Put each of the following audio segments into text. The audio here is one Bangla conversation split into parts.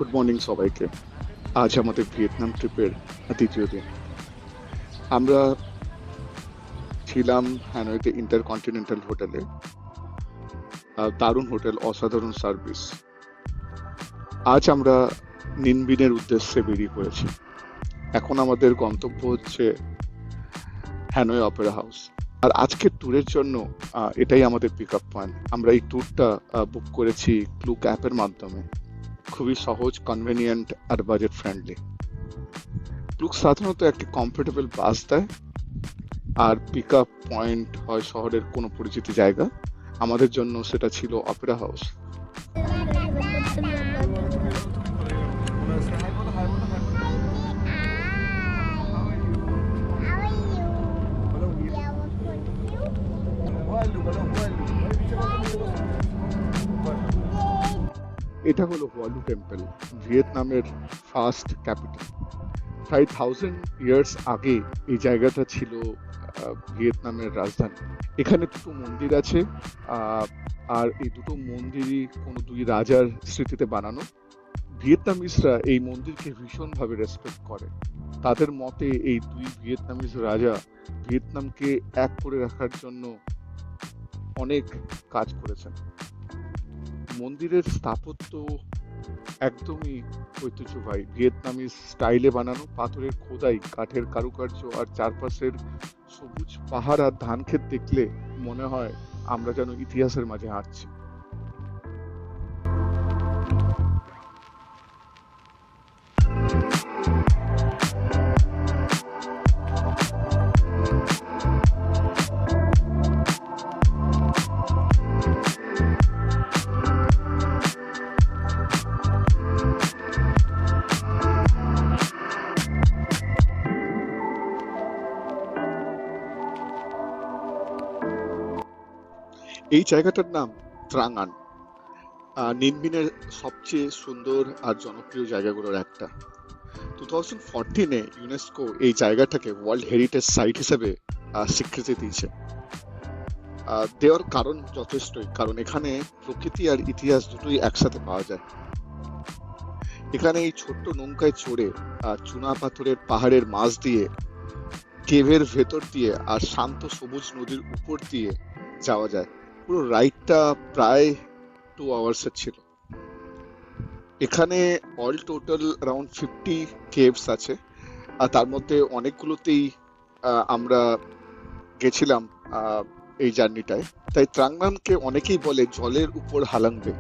গুড মর্নিং সবাইকে। আজ আমাদের ভিয়েতনাম ট্রিপের দ্বিতীয় দিন। আমরা ছিলাম হ্যানয়েতে ইন্টারকন্টিনেন্টাল হোটেলে। দারুণ হোটেল, অসাধারণ সার্ভিস। আজ আমরা নিনবিনের উদ্দেশ্যে বেরিয়ে পড়েছি। এখন আমাদের গন্তব্য হচ্ছে হ্যানয় অপেরা হাউস। আর আজকের ট্যুরের জন্য এটাই আমাদের পিক আপ পয়েন্ট। আমরা এই ট্যুরটা বুক করেছি ক্লুক অ্যাপের মাধ্যমে। খুবই সহজ, কনভেনিয়েন্ট আর বাজেট ফ্রেন্ডলি। ক্লুক সাধারণত একটি কমফোর্টেবল বাস দেয় আর পিক আপ পয়েন্ট হয় শহরের কোনো পরিচিত জায়গা। আমাদের জন্য সেটা ছিল অপেরা হাউস। এটা হলো হুয়ালু টেম্পল, ভিয়েতনামের ফার্স্ট ক্যাপিটাল। প্রায় 1000 ইয়ার্স আগে এই জায়গাটা ছিল ভিয়েতনামের রাজধানী। এখানে দুটো মন্দির আছে, আর এই দুটো মন্দিরই কোনো দুই রাজার স্মৃতিতে বানানো। ভিয়েতনামিজরা এই মন্দিরকে ভীষণভাবে রেসপেক্ট করে। তাদের মতে এই দুই ভিয়েতনামিজ রাজা ভিয়েতনামকে এক করে রাখার জন্য অনেক কাজ করেছেন। মন্দিরের স্থাপত্য একদমই ঐতিহ্যবাহী, ভিয়েতনামি স্টাইলে বানানো। পাথরের খোদাই, কাঠের কারুকার্য আর চারপাশের সবুজ পাহাড় আর ধান ক্ষেত দেখলে মনে হয় আমরা যেন ইতিহাসের মাঝে হাঁটছি। এই জায়গাটার নাম ত্রাঙ্গান, নিনবিনের সবচেয়ে সুন্দর আর জনপ্রিয় জায়গাগুলোর একটা। 2014-এ ইউনেস্কো এই জায়গাটাকে ওয়ার্ল্ড হেরিটেজ সাইট হিসেবে স্বীকৃতি দিয়েছে। দেওয়ার কারণ যথেষ্টই, কারণ এখানে প্রকৃতি আর ইতিহাস দুটোই একসাথে পাওয়া যায়। এখানে এই ছোট্ট নৌকায় চড়ে চুনা পাথরের পাহাড়ের মাঝ দিয়ে, কেভের ভেতর দিয়ে আর শান্ত সবুজ নদীর উপর দিয়ে যাওয়া যায়। পুরো রাইডটা প্রায় 2 আওয়ার্সের ছিল। এখানে অল টোটাল অ্যারাউন্ড 50 কেভস আছে, আর তার মধ্যে অনেকগুলোতেই আমরা গেছিলাম এই জার্নিটায়। তাই ত্রাঙ্গানকে অনেকেই বলে জলের উপর হালাংবে।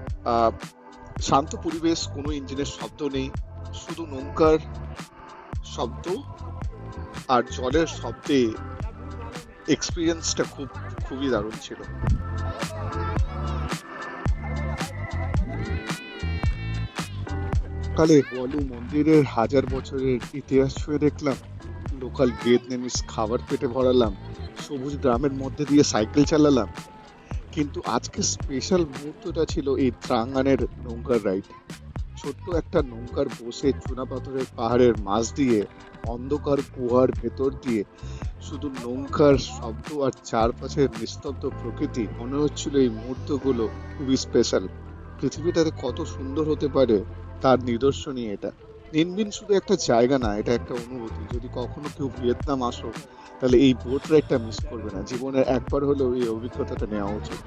শান্ত পরিবেশ, কোনো ইঞ্জিনের শব্দ নেই, শুধু নৌকার শব্দ আর জলের শব্দে এক্সপিরিয়েন্সটা খুবই দারুণ ছিল। কালে হুয়ালু মন্দিরের 1000 বছরের ইতিহাস ছুঁয়ে দেখলাম, লোকাল ভিয়েতনামিজ খাবার পেটে ভরালাম, সবুজ গ্রামের মধ্যে দিয়ে সাইকেল চালালাম। কিন্তু আজকে স্পেশাল মুহূর্তটা ছিল এই ত্রাঙ্গানের নৌকার রাইড। ছোট্ট একটা নৌকার বসে চুনাপাথরের পাহাড়ের মাঝ দিয়ে, অন্ধকার গুহার ভেতর দিয়ে, শুধু নৌকার শব্দ আর চারপাশের নিস্তব্ধ প্রকৃতি, মনে হচ্ছিল এই মুহূর্তগুলো খুবই স্পেশাল। পৃথিবীটাতে কত সুন্দর হতে পারে তার নিদর্শনই এটা। নিনবিন শুধু একটা জায়গা না, এটা একটা অনুভূতি। যদি কখনো কেউ ভিয়েতনাম আসো, তাহলে এই বোট রাইডটা মিস করবে না। জীবনে একবার হলেও এই অভিজ্ঞতাটা নেওয়া উচিত।